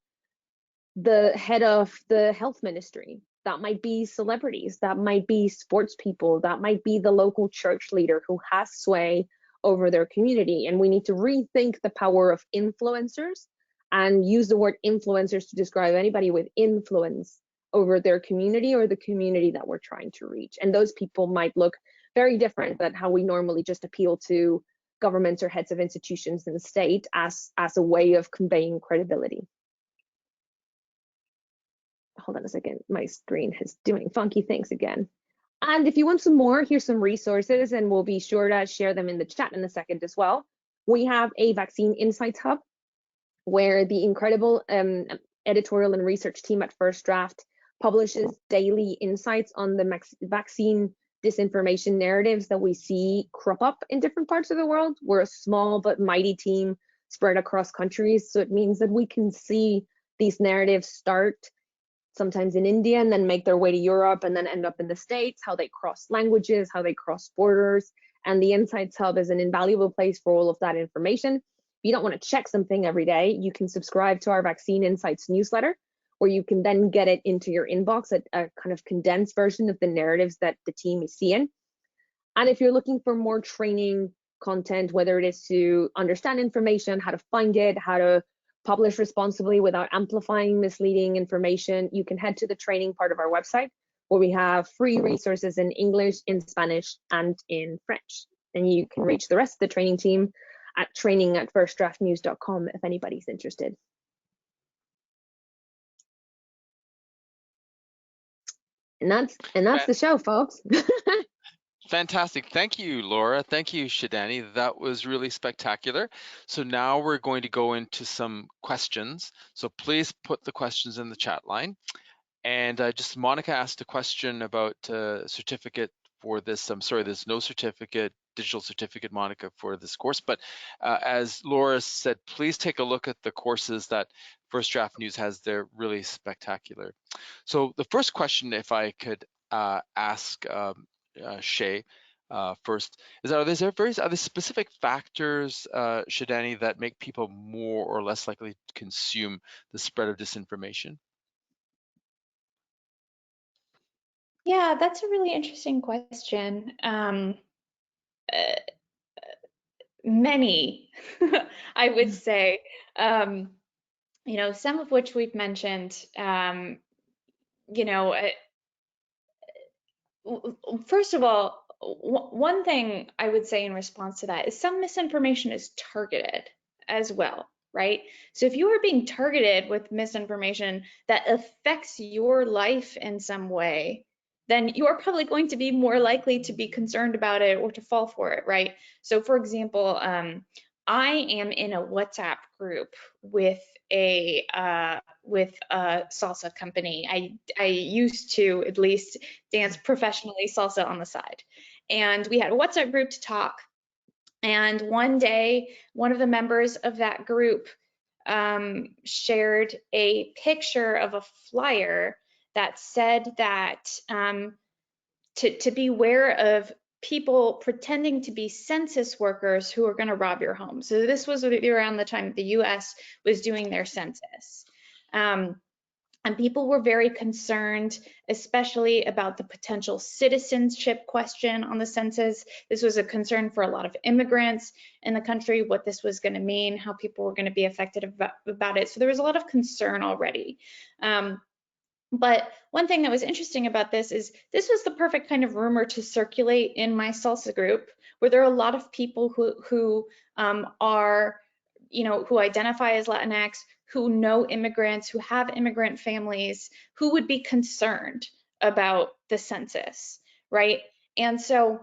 the head of the health ministry. That might be celebrities, that might be sports people, that might be the local church leader who has sway over their community. And we need to rethink the power of influencers and use the word influencers to describe anybody with influence over their community or the community that we're trying to reach. And those people might look very different than how we normally just appeal to governments or heads of institutions in the state as a way of conveying credibility. Hold on a second, my screen is doing funky things again. And if you want some more, here's some resources, and we'll be sure to share them in the chat in a second as well. We have a Vaccine Insights Hub, where the incredible editorial and research team at First Draft publishes daily insights on the vaccine disinformation narratives that we see crop up in different parts of the world. We're a small but mighty team spread across countries, so it means that we can see these narratives start sometimes in India and then make their way to Europe and then end up in the States, how they cross languages, how they cross borders. And the Insights Hub is an invaluable place for all of that information. If you don't want to check something every day, you can subscribe to our Vaccine Insights newsletter, where you can then get it into your inbox, a kind of condensed version of the narratives that the team is seeing. And if you're looking for more training content, whether it is to understand information, how to find it, how to publish responsibly without amplifying misleading information, you can head to the training part of our website, where we have free resources in English, in Spanish, and in French. And you can reach the rest of the training team at training@firstdraftnews.com if anybody's interested. And that's the show, folks. Fantastic. Thank you, Laura. Thank you, Shaydanay. That was really spectacular. So now we're going to go into some questions. So please put the questions in the chat line. And just Monica asked a question about certificate for this. I'm sorry, there's no certificate, digital certificate, Monica, for this course. But as Laura said, please take a look at the courses that First Draft News has. They're really spectacular. So the first question, if I could ask Shay first, is are there specific factors, Shaydanay, that make people more or less likely to consume the spread of disinformation? Yeah, that's a really interesting question. Many, I would say, you know, some of which we've mentioned. You know, first of all, one thing I would say in response to that is some misinformation is targeted as well, right? So if you are being targeted with misinformation that affects your life in some way, then you're probably going to be more likely to be concerned about it or to fall for it, right? So for example, I am in a WhatsApp group with a salsa company. I used to at least dance professionally salsa on the side, and we had a WhatsApp group to talk. And one day, one of the members of that group shared a picture of a flyer that said that to beware of people pretending to be census workers who are going to rob your home. So this was around the time the US was doing their census. And people were very concerned, especially about the potential citizenship question on the census. This was a concern for a lot of immigrants in the country, what this was going to mean, how people were going to be affected about it. So there was a lot of concern already. But one thing that was interesting about this is this was the perfect kind of rumor to circulate in my salsa group, where there are a lot of people who are, you know, who identify as Latinx, who know immigrants, who have immigrant families, who would be concerned about the census, right? And so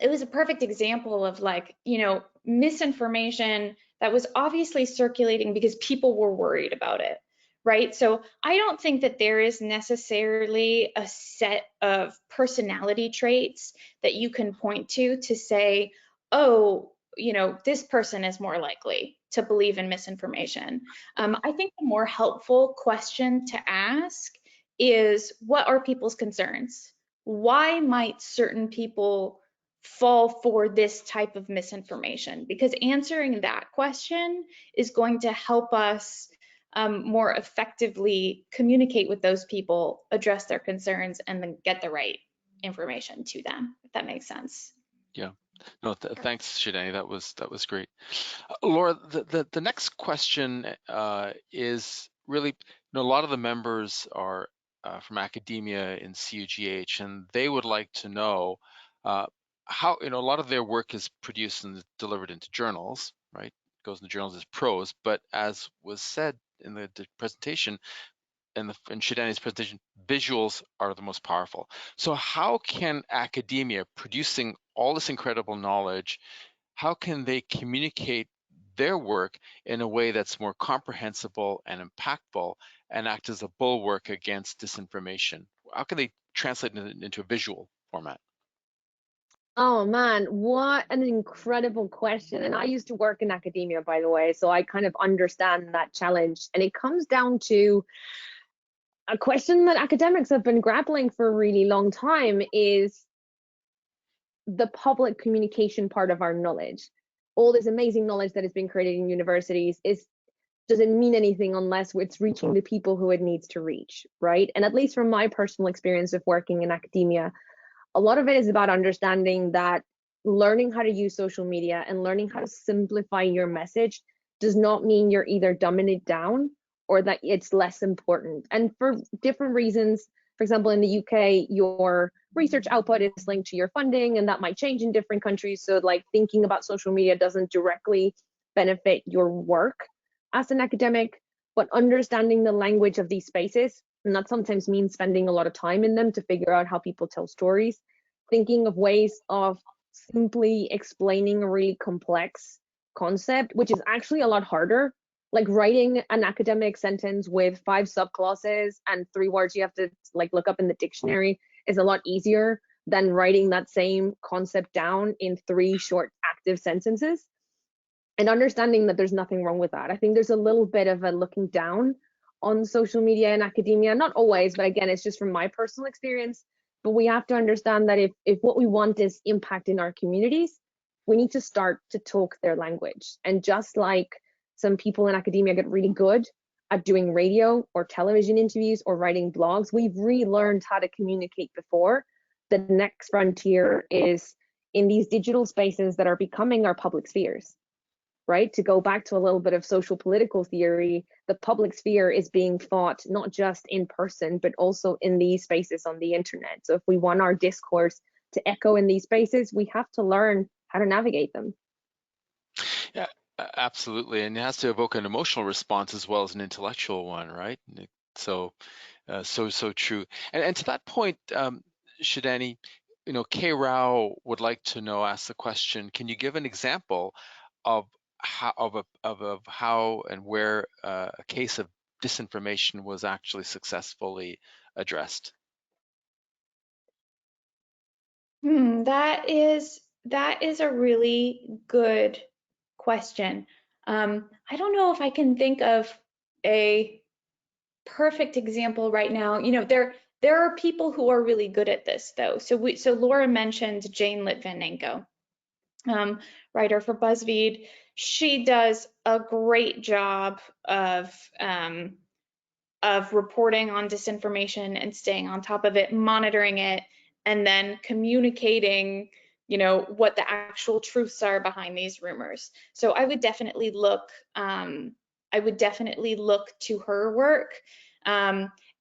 it was a perfect example of, like, you know, misinformation that was obviously circulating because people were worried about it, right? So I don't think that there is necessarily a set of personality traits that you can point to say, oh, you know, this person is more likely to believe in misinformation. I think the more helpful question to ask is, what are people's concerns? Why might certain people fall for this type of misinformation? Because answering that question is going to help us more effectively communicate with those people, address their concerns, and then get the right information to them, if that makes sense. Yeah. No, thanks, Shaydanay. That was great. Laura, the next question is really, you know, a lot of the members are from academia in CUGH, and they would like to know how, you know, a lot of their work is produced and delivered into journals, right? It goes into journals as prose, but as was said in the presentation, in Shaydanay's presentation, visuals are the most powerful. So how can academia, producing all this incredible knowledge, how can they communicate their work in a way that's more comprehensible and impactful and act as a bulwark against disinformation? How can they translate it into a visual format? Oh man, what an incredible question. And I used to work in academia, by the way, so I kind of understand that challenge. And it comes down to a question that academics have been grappling for a really long time, is the public communication part of our knowledge. All this amazing knowledge that has been created in universities doesn't mean anything unless it's reaching the people who it needs to reach, right? And at least from my personal experience of working in academia, a lot of it is about understanding that learning how to use social media and learning how to simplify your message does not mean you're either dumbing it down or that it's less important. And for different reasons, For example, in the UK, your research output is linked to your funding, and that might change in different countries. So like thinking about social media doesn't directly benefit your work as an academic, but understanding the language of these spaces, and that sometimes means spending a lot of time in them to figure out how people tell stories, thinking of ways of simply explaining a really complex concept, which is actually a lot harder. Like writing an academic sentence with 5 subclauses and 3 words you have to like look up in the dictionary is a lot easier than writing that same concept down in 3 short active sentences. And understanding that there's nothing wrong with that. I think there's a little bit of a looking down on social media and academia, not always, but again, it's just from my personal experience. But we have to understand that if what we want is impact in our communities, we need to start to talk their language. And just like some people in academia get really good at doing radio or television interviews or writing blogs, we've relearned how to communicate before. The next frontier is in these digital spaces that are becoming our public spheres, right? To go back to a little bit of social political theory, the public sphere is being fought not just in person, but also in these spaces on the internet. So if we want our discourse to echo in these spaces, we have to learn how to navigate them. Yeah, absolutely. And it has to evoke an emotional response as well as an intellectual one, right? So, so true. And to that point, Shaydanay, Kay Rao would like to know, ask the question, can you give an example of how and where a case of disinformation was actually successfully addressed? That is a really good question. I don't know if I can think of a perfect example right now. There are people who are really good at this though. So Laura mentioned Jane Litvinenko, writer for BuzzFeed. She does a great job of reporting on disinformation and staying on top of it, monitoring it, and then communicating, what the actual truths are behind these rumors. So I would definitely look to her work.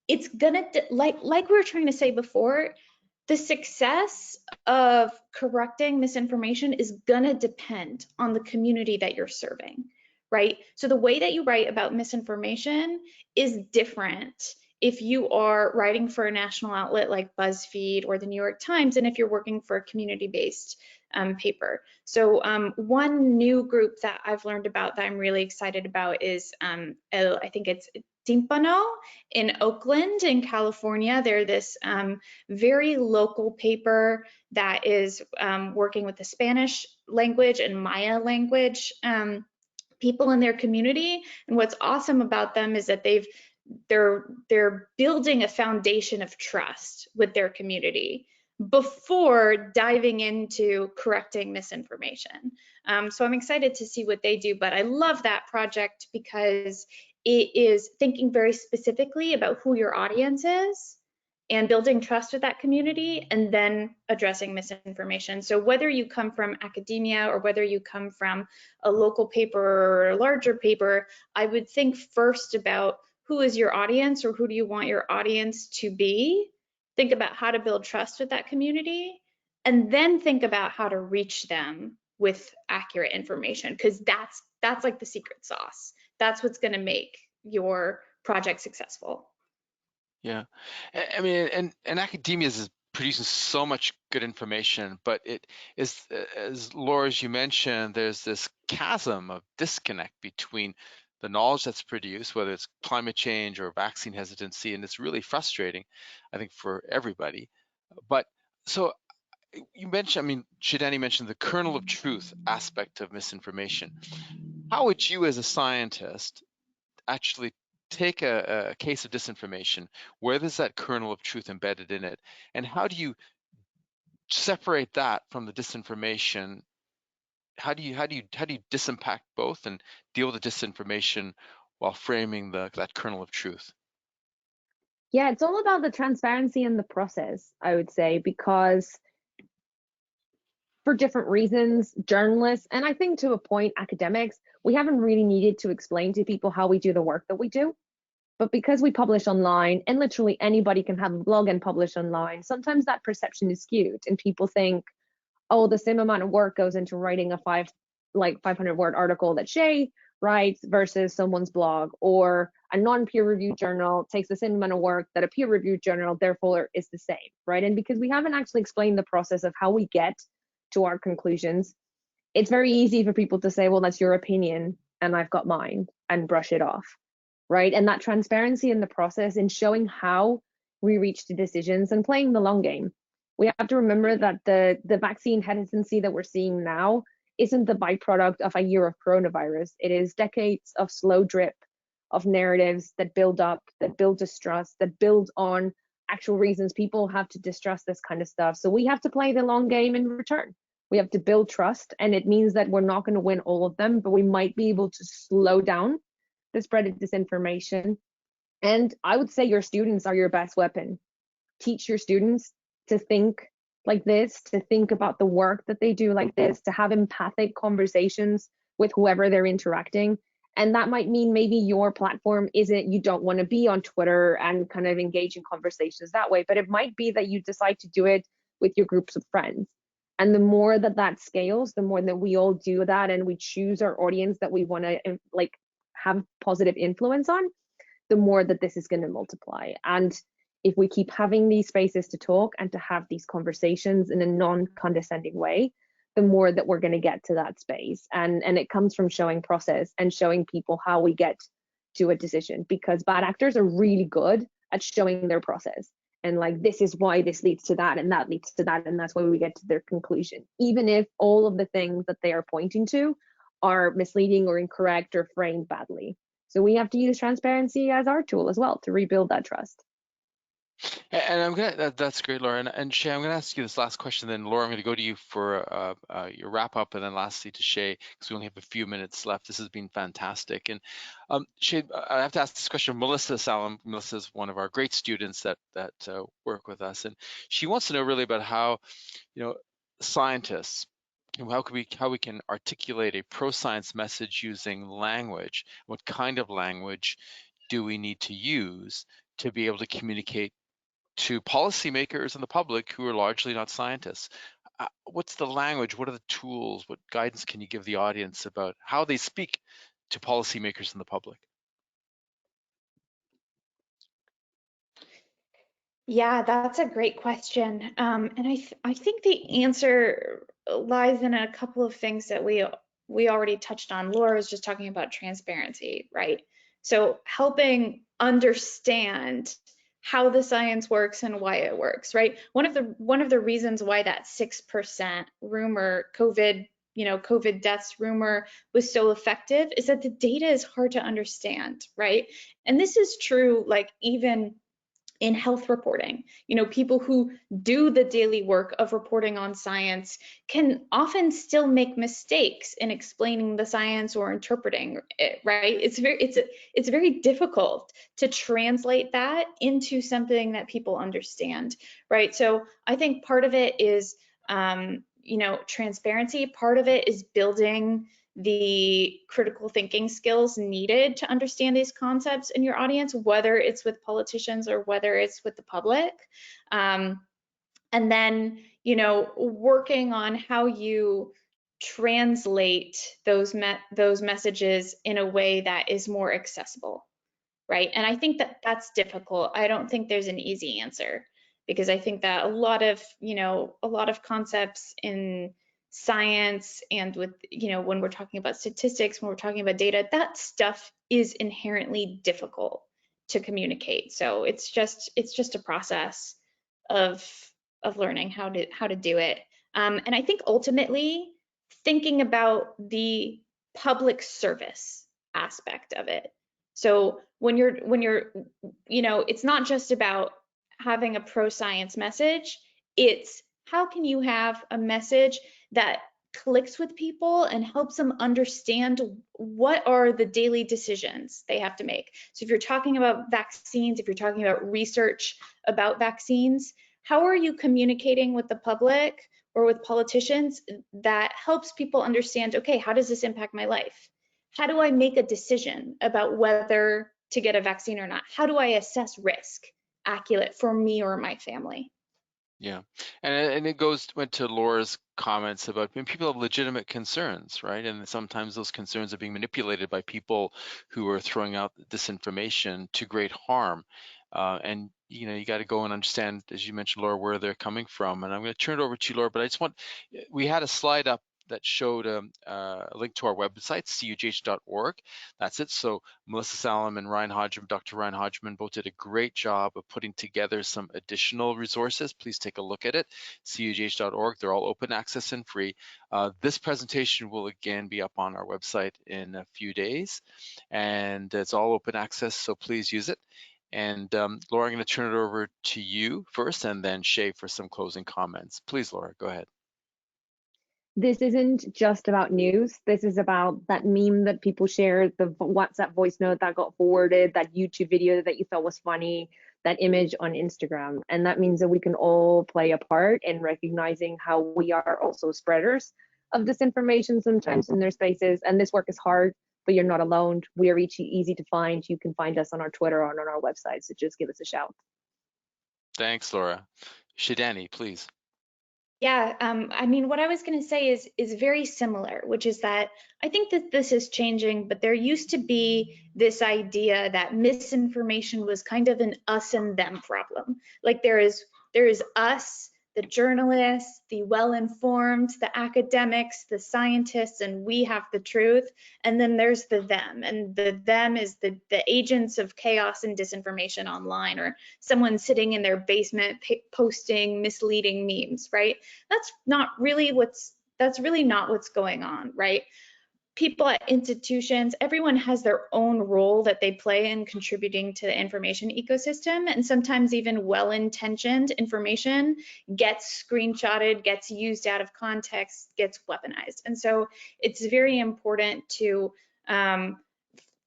It's gonna, like we were trying to say before, the success of correcting misinformation is gonna depend on the community that you're serving, right? So the way that you write about misinformation is different if you are writing for a national outlet like BuzzFeed or the New York Times, and if you're working for a community-based paper. So one new group that I've learned about that I'm really excited about is, I think it's Timpano in Oakland in California. They're this very local paper that is working with the Spanish language and Maya language people in their community. And what's awesome about them is that they're building a foundation of trust with their community before diving into correcting misinformation. So I'm excited to see what they do, but I love that project because it is thinking very specifically about who your audience is and building trust with that community and then addressing misinformation. So whether you come from academia or whether you come from a local paper or a larger paper, I would think first about who is your audience or who do you want your audience to be? Think about how to build trust with that community and then think about how to reach them with accurate information, because that's like the secret sauce. That's what's going to make your project successful. Yeah, I mean, and academia is producing so much good information, but it is, as Laura, as you mentioned, there's this chasm of disconnect between the knowledge that's produced, whether it's climate change or vaccine hesitancy, and it's really frustrating, I think, for everybody. But so you mentioned, I mean, Shaydanay mentioned the kernel of truth aspect of misinformation. How would you, as a scientist, actually take a case of disinformation? Where there's that kernel of truth embedded in it, and how do you separate that from the disinformation? How do you disimpact both and deal with the disinformation while framing that kernel of truth? Yeah, it's all about the transparency in the process, I would say, because for different reasons, journalists, and I think to a point, academics, we haven't really needed to explain to people how we do the work that we do. But because we publish online, and literally anybody can have a blog and publish online, sometimes that perception is skewed and people think, oh, the same amount of work goes into writing a 500-word article that Shay writes versus someone's blog, or a non-peer-reviewed journal takes the same amount of work that a peer-reviewed journal, therefore is the same, right? And because we haven't actually explained the process of how we get to our conclusions, it's very easy for people to say, well, that's your opinion and I've got mine, and brush it off, right? And that transparency in the process in showing how we reach to decisions and playing the long game. We have to remember that the vaccine hesitancy that we're seeing now isn't the byproduct of a year of coronavirus. It is decades of slow drip of narratives that build up, that build distrust, that build on actual reasons people have to distrust this kind of stuff. So we have to play the long game in return. We have to build trust, and it means that we're not going to win all of them, but we might be able to slow down the spread of disinformation. And I would say your students are your best weapon. Teach your students to think like this, to think about the work that they do like this, to have empathic conversations with whoever they're interacting. And that might mean maybe your platform isn't, you don't want to be on Twitter and kind of engage in conversations that way, but it might be that you decide to do it with your groups of friends. And the more that that scales, the more that we all do that and we choose our audience that we want to like have positive influence on, the more that this is going to multiply. And if we keep having these spaces to talk and to have these conversations in a non-condescending way, the more that we're going to get to that space. And it comes from showing process and showing people how we get to a decision, because bad actors are really good at showing their process. And like, this is why this leads to that, and that leads to that, and that's why we get to their conclusion, even if all of the things that they are pointing to are misleading or incorrect or framed badly. So we have to use transparency as our tool as well to rebuild that trust. And I'm gonna that's great, Laura. And Shay, I'm gonna ask you this last question. Then Laura, I'm gonna go to you for your wrap up, and then lastly to Shay, because we only have a few minutes left. This has been fantastic. And Shay, I have to ask this question of Melissa Salem. Melissa is one of our great students that work with us, and she wants to know really about how, scientists, how we can articulate a pro-science message using language. What kind of language do we need to use to be able to communicate to policymakers and the public who are largely not scientists? What's the language? What are the tools? What guidance can you give the audience about how they speak to policymakers and the public? Yeah, that's a great question. And I think the answer lies in a couple of things that we already touched on. Laura was just talking about transparency, right? So helping understand how the science works and why it works, right? One of the reasons why that 6% rumor, COVID deaths rumor was so effective is that the data is hard to understand, right? And this is true, like, even in health reporting. People who do the daily work of reporting on science can often still make mistakes in explaining the science or interpreting it, right? It's very difficult to translate that into something that people understand, right? So I think part of it is transparency. Part of it is building the critical thinking skills needed to understand these concepts in your audience, whether it's with politicians or whether it's with the public. And then, working on how you translate those messages in a way that is more accessible, right? And I think that that's difficult. I don't think there's an easy answer, because I think that a lot of concepts in science and with, when we're talking about statistics, when we're talking about data, that stuff is inherently difficult to communicate. So it's just a process of learning how to do it. And I think ultimately thinking about the public service aspect of it. So when you're, it's not just about having a pro-science message, it's how can you have a message that clicks with people and helps them understand what are the daily decisions they have to make. So if you're talking about vaccines, if you're talking about research about vaccines, how are you communicating with the public or with politicians that helps people understand, okay, how does this impact my life? How do I make a decision about whether to get a vaccine or not? How do I assess risk accurate for me or my family? Yeah, and it went to Laura's comments about when people have legitimate concerns, right? And sometimes those concerns are being manipulated by people who are throwing out disinformation to great harm. And you got to go and understand, as you mentioned, Laura, where they're coming from. And I'm going to turn it over to you, Laura, but I just we had a slide up that showed a link to our website, cugh.org. That's it. So Melissa Salem and Dr. Ryan Hodgman both did a great job of putting together some additional resources. Please take a look at it, cugh.org. They're all open access and free. This presentation will again be up on our website in a few days, and it's all open access, so please use it. And Laura, I'm going to turn it over to you first, and then Shay for some closing comments. Please, Laura, go ahead. This isn't just about news. This is about that meme that people shared, the WhatsApp voice note that got forwarded, that YouTube video that you thought was funny, that image on Instagram. And that means that we can all play a part in recognizing how we are also spreaders of disinformation sometimes in their spaces. And this work is hard, but you're not alone. We are easy to find. You can find us on our Twitter or on our website, so just give us a shout. Thanks, Laura. Shaydanay, please. Yeah, I mean, what I was going to say is very similar, which is that I think that this is changing, but there used to be this idea that misinformation was kind of an us and them problem. Like there is us, the journalists, the well-informed, the academics, the scientists, and we have the truth. And then there's the them, and the them is the agents of chaos and disinformation online, or someone sitting in their basement posting misleading memes, right? That's really not what's going on, right? People at institutions, everyone has their own role that they play in contributing to the information ecosystem. And sometimes even well-intentioned information gets screenshotted, gets used out of context, gets weaponized. And so it's very important to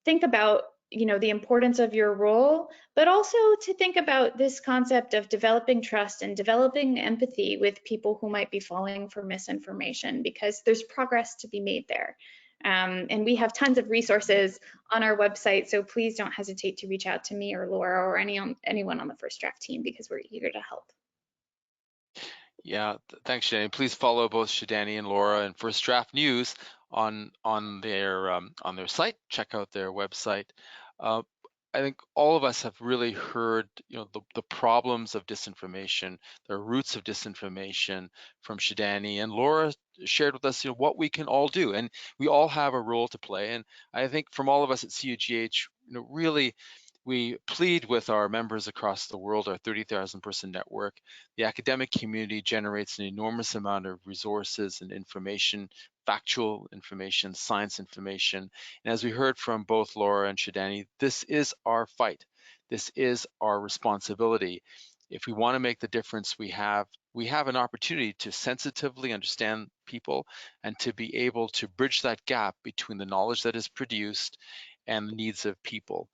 think about the importance of your role, but also to think about this concept of developing trust and developing empathy with people who might be falling for misinformation, because there's progress to be made there. And we have tons of resources on our website, so please don't hesitate to reach out to me or Laura or anyone on the First Draft team, because we're eager to help. Yeah, thanks, Shaydanay. Please follow both Shaydanay and Laura and First Draft News on their site. Check out their website. I think all of us have really heard, the problems of disinformation, the roots of disinformation from Shaydanay, and Laura shared with us, what we can all do, and we all have a role to play. And I think from all of us at CUGH, really, we plead with our members across the world, our 30,000 person network. The academic community generates an enormous amount of resources and information, factual information, science information. And as we heard from both Laura and Shaydanay, this is our fight. This is our responsibility. If we want to make the difference we have an opportunity to sensitively understand people and to be able to bridge that gap between the knowledge that is produced and the needs of people.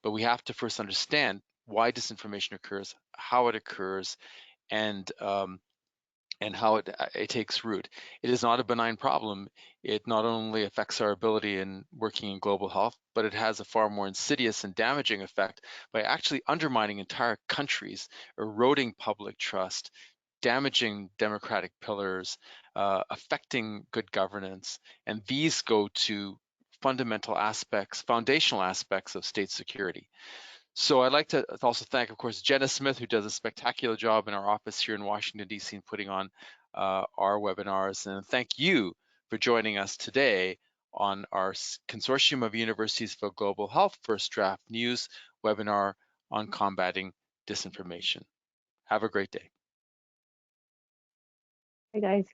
But we have to first understand why disinformation occurs, how it occurs, and how it takes root. It is not a benign problem. It not only affects our ability in working in global health, but it has a far more insidious and damaging effect by actually undermining entire countries, eroding public trust, damaging democratic pillars, affecting good governance. And these go to fundamental aspects, foundational aspects of state security. So I'd like to also thank, of course, Jenna Smith, who does a spectacular job in our office here in Washington, D.C., in putting on our webinars. And thank you for joining us today on our Consortium of Universities for Global Health First Draft News webinar on combating disinformation. Have a great day. Hey, guys.